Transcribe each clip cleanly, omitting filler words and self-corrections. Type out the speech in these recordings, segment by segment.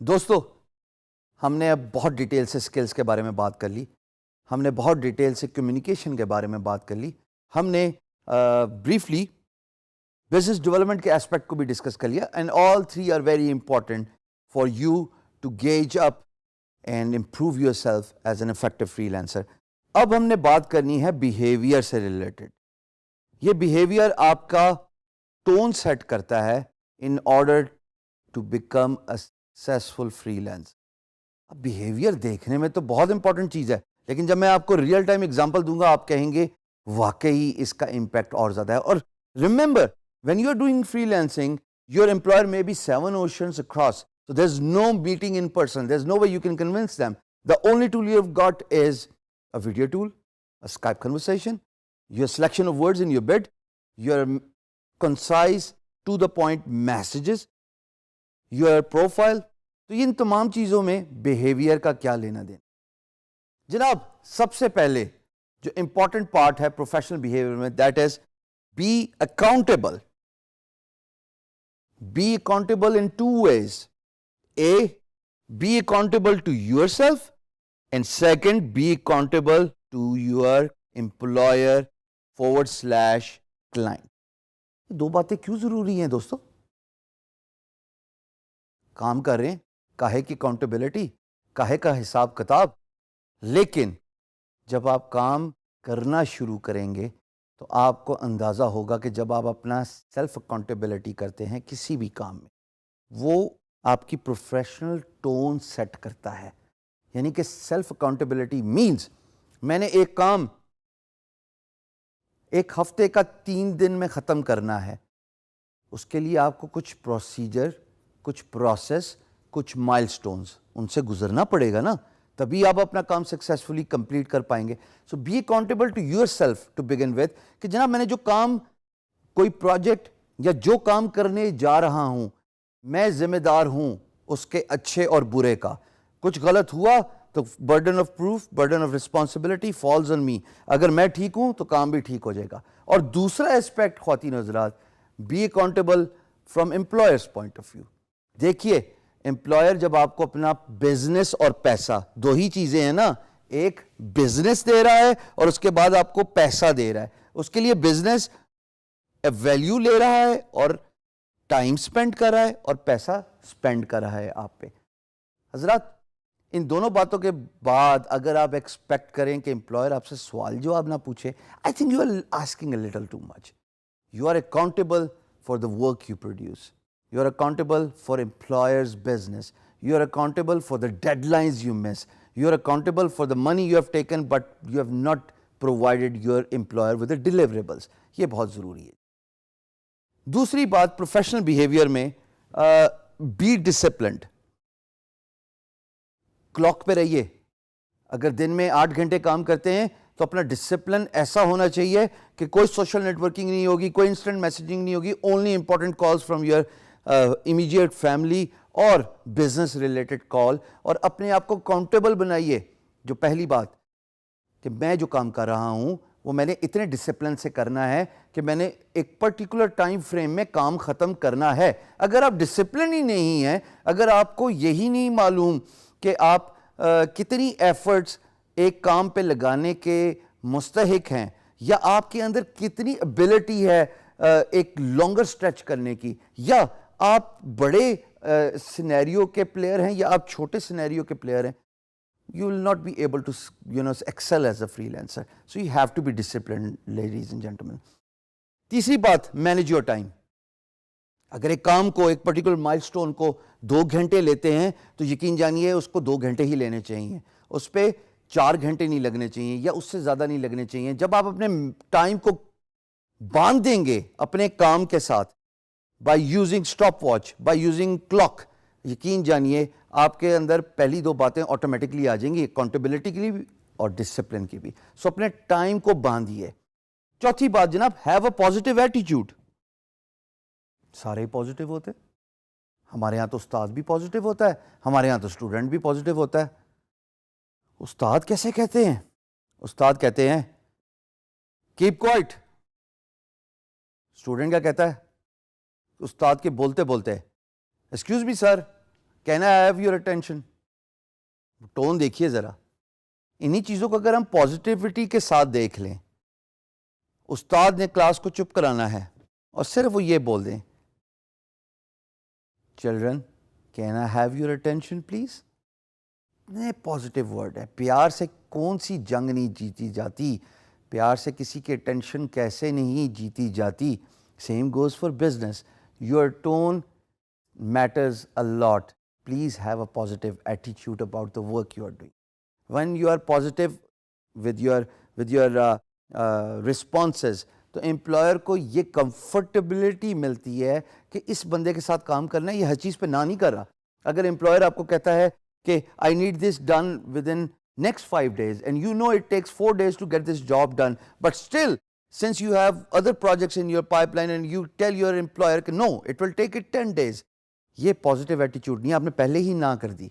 دوستو ہم نے اب بہت ڈیٹیل سے سکلز کے بارے میں بات کر لی, ہم نے بہت ڈیٹیل سے کمیونیکیشن کے بارے میں بات کر لی, ہم نے بریفلی بزنس ڈیولپمنٹ کے اسپیکٹ کو بھی ڈسکس کر لیا, and all three are very important for you to gauge up and improve yourself as an effective freelancer. اب ہم نے بات کرنی ہے بیہیویئر سے ریلیٹڈ. یہ بیہیویئر آپ کا ٹون سیٹ کرتا ہے in order to become a successful freelancer. اب بیہیویئر دیکھنے میں تو بہت امپورٹنٹ چیز ہے, لیکن جب میں آپ کو ریئل ٹائم ایگزامپل دوں گا آپ کہیں گے واقعی اس کا امپیکٹ اور زیادہ ہے. اور remember when you are doing freelancing, your employer may be 7 oceans across, so there's no meeting in person, there's no way you can convince them. The only tool you have got is a video tool, a Skype conversation, your selection of words in your bid, your concise to the point messages, your profile. تو ان تمام چیزوں میں behaviour کا کیا لینا دینا. جناب سب سے پہلے جو امپورٹنٹ پارٹ ہے پروفیشنل بیہیویئر میں, that is be accountable. Be accountable in two ways. A, be accountable to yourself, and second, be accountable to your employer / client. دو باتیں کیوں ضروری ہیں دوستو؟ کام کر رہے ہیں, کاہے کی اکاؤنٹیبلٹی, کاہے کا حساب کتاب, لیکن جب آپ کام کرنا شروع کریں گے تو آپ کو اندازہ ہوگا کہ جب آپ اپنا سیلف اکاؤنٹیبلٹی کرتے ہیں کسی بھی کام میں, وہ آپ کی پروفیشنل ٹون سیٹ کرتا ہے. یعنی کہ سیلف اکاؤنٹیبلٹی مینز میں نے ایک کام ایک ہفتے کا 3 دن میں ختم کرنا ہے, اس کے لیے آپ کو کچھ پروسیجر, کچھ پروسیس, کچھ مائل سٹونز ان سے گزرنا پڑے گا نا, تبھی آپ اپنا کام سکسیسفلی کمپلیٹ کر پائیں گے. So be accountable to yourself to begin with, کہ جناب میں نے جو کام, کوئی پروجیکٹ یا جو کام کرنے جا رہا ہوں, میں ذمہ دار ہوں اس کے اچھے اور برے کا. کچھ غلط ہوا تو burden of proof, burden of responsibility falls on me. اگر میں ٹھیک ہوں تو کام بھی ٹھیک ہو جائے گا. اور دوسرا اسپیکٹ خواتین و حضرات, be accountable from employers point of view. دیکھیے امپلائر جب آپ کو اپنا بزنس اور پیسہ, دو ہی چیزیں ہیں نا, ایک بزنس دے رہا ہے اور اس کے بعد آپ کو پیسہ دے رہا ہے. اس کے لیے بزنس ویلیو لے رہا ہے اور ٹائم سپینڈ کر رہا ہے, اور پیسہ سپینڈ کر رہا ہے آپ پہ. حضرات ان دونوں باتوں کے بعد اگر آپ ایکسپیکٹ کریں کہ امپلائر آپ سے سوال جواب نہ پوچھے, I think you are asking a little too much. You are accountable for the work you produce. You are accountable for employer's business. You are accountable for the deadlines you miss. You are accountable for the money you have taken but you have not provided your employer with the deliverables. یہ بہت ضروری ہے. دوسری بات professional behaviour میں, be disciplined. Clock پہ رہیے. اگر دن میں 8 گھنٹے کام کرتے ہیں تو اپنا ڈسپلن ایسا ہونا چاہیے کہ کوئی سوشل نیٹ ورکنگ نہیں ہوگی, کوئی انسٹنٹ میسیجنگ نہیں ہوگی, only important calls from your immediate family اور بزنس ریلیٹڈ کال. اور اپنے آپ کو اکاؤنٹیبل بنائیے. جو پہلی بات کہ میں جو کام کر رہا ہوں وہ میں نے اتنے ڈسپلن سے کرنا ہے کہ میں نے ایک پرٹیکولر ٹائم فریم میں کام ختم کرنا ہے. اگر آپ ڈسپلن ہی نہیں ہیں, اگر آپ کو یہی نہیں معلوم کہ آپ کتنی ایفرٹس ایک کام پہ لگانے کے مستحق ہیں, یا آپ کے اندر کتنی ایبلٹی ہے ایک لانگر اسٹریچ کرنے کی, یا آپ بڑے سینیریو کے پلیئر ہیں یا آپ چھوٹے سینیریو کے پلیئر ہیں, you will not be able to excel as a freelancer. So you have to be disciplined, ladies and gentlemen. تیسری بات, manage your time. اگر ایک کام کو, ایک پرٹیکولر مائل سٹون کو 2 گھنٹے لیتے ہیں تو یقین جانیے اس کو 2 گھنٹے ہی لینے چاہیے, اس پہ 4 گھنٹے نہیں لگنے چاہیے یا اس سے زیادہ نہیں لگنے چاہیے. جب آپ اپنے ٹائم کو باندھ دیں گے اپنے کام کے ساتھ, by using stop watch, by using clock, یقین جانیے آپ کے اندر پہلی 2 باتیں آٹومیٹکلی آ جائیں گی, اکاؤنٹیبلٹی کے لیے بھی اور ڈسپلن کی بھی. سو اپنے ٹائم کو باندھیے. چوتھی بات جناب, ہیو اے پازیٹیو ایٹیٹیوڈ. سارے ہی پازیٹیو ہوتے, ہمارے یہاں تو استاد بھی پازیٹیو ہوتا ہے, ہمارے یہاں تو اسٹوڈنٹ بھی پازیٹیو ہوتا ہے. استاد کیسے کہتے ہیں؟ استاد کہتے ہیں کیپ کوائٹ. اسٹوڈنٹ کیا کہتا ہے؟ استاد کے بولتے بولتے excuse me sir, can I have your attention? Tone دیکھیے ذرا. انہی چیزوں کو اگر ہم پازیٹیوٹی کے ساتھ دیکھ لیں, استاد نے کلاس کو چپ کرانا ہے اور صرف وہ یہ بول دیں, children can I have your attention plays. نہیں, پازیٹیو ورڈ ہے. پیار سے کون سی جنگ نہیں جیتی جاتی, پیار سے کسی کی اٹینشن کیسے نہیں جیتی جاتی. Same goes for business. Your tone matters a lot. Please have a positive attitude about the work you are doing. When you are positive with your responses, تو امپلائر کو یہ کمفرٹیبلٹی ملتی ہے کہ اس بندے کے ساتھ کام کرنا ہے, یہ ہر چیز پہ نہ نہیں کر رہا. اگر امپلائر آپ کو کہتا ہے کہ I need this done within next 5 days and you know it takes 4 days to get this job done, but still since you have other projects in your pipeline and you tell your employer کہ no, it will take it 10 days, یہ positive ایٹیچیوڈ نہیں, آپ نے پہلے ہی نہ کر دی,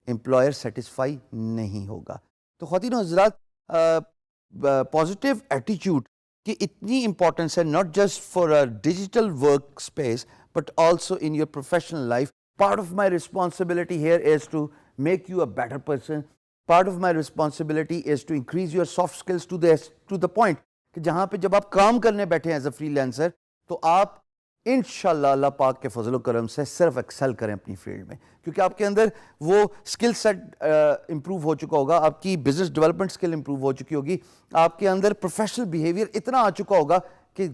employer satisfy نہیں ہوگا. تو خواتین و حضرات, پازیٹیو ایٹیچیوڈ کی اتنی امپورٹنس ہے, not just for digital work space but also in your professional life. Part of my responsibility here is to make you a better person. Part of my responsibility is to increase your soft skills to the point کہ جہاں پہ جب آپ کام کرنے بیٹھے ہیں as a free lancer, تو آپ انشاءاللہ اللہ پاک کے فضل و کرم سے صرف ایکسل کریں اپنی فیلڈ میں, کیونکہ آپ کے اندر وہ اسکل سیٹ امپروو ہو چکا ہوگا, آپ کی بزنس ڈیولپمنٹ اسکل امپروو ہو چکی ہوگی, آپ کے اندر پروفیشنل بیہیویئر اتنا آ چکا ہوگا کہ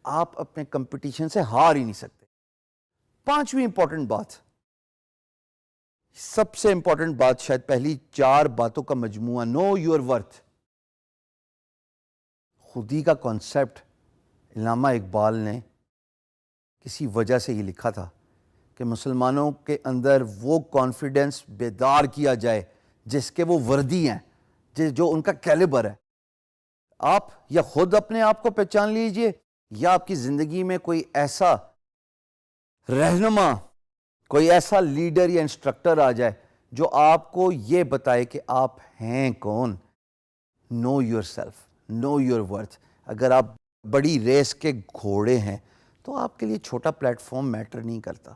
آپ اپنے کمپٹیشن سے ہار ہی نہیں سکتے. پانچویں امپورٹنٹ بات, سب سے امپورٹنٹ بات, شاید پہلی 4 باتوں کا مجموعہ, نو یور ورتھ. خودی کا کانسیپٹ علامہ اقبال نے کسی وجہ سے یہ لکھا تھا کہ مسلمانوں کے اندر وہ کانفیڈنس بیدار کیا جائے جس کے وہ وردی ہیں, جو ان کا کیلیبر ہے. آپ یا خود اپنے آپ کو پہچان لیجئے, یا آپ کی زندگی میں کوئی ایسا رہنما, کوئی ایسا لیڈر یا انسٹرکٹر آ جائے جو آپ کو یہ بتائے کہ آپ ہیں کون. Know yourself, know your worth. اگر آپ بڑی ریس کے گھوڑے ہیں تو آپ کے لیے چھوٹا پلیٹ فارم میٹر نہیں کرتا.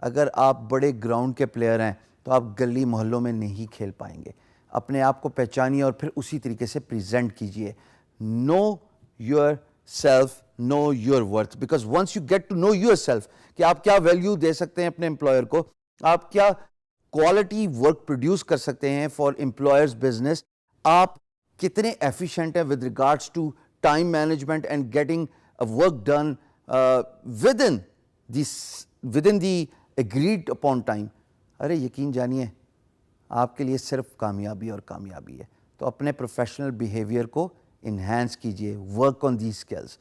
اگر آپ بڑے گراؤنڈ کے پلیئر ہیں تو آپ گلی محلوں میں نہیں کھیل پائیں گے. اپنے آپ کو پہچانیے اور پھر اسی طریقے سے پریزنٹ کیجیے. Know yourself, know your worth, because once you get to know yourself کہ آپ کیا ویلیو دے سکتے ہیں اپنے امپلائر کو, آپ کیا کوالٹی ورک پروڈیوس کر سکتے ہیں فار امپلائرز بزنس, آپ کتنے ایفیشینٹ ہیں with regards to time management and getting work done within the agreed upon time. ارے یقین جانیے آپ کے لیے صرف کامیابی اور کامیابی ہے. تو اپنے پروفیشنل بیہیویئر کو انہینس کیجیے, ورک آن دیز اسکلز.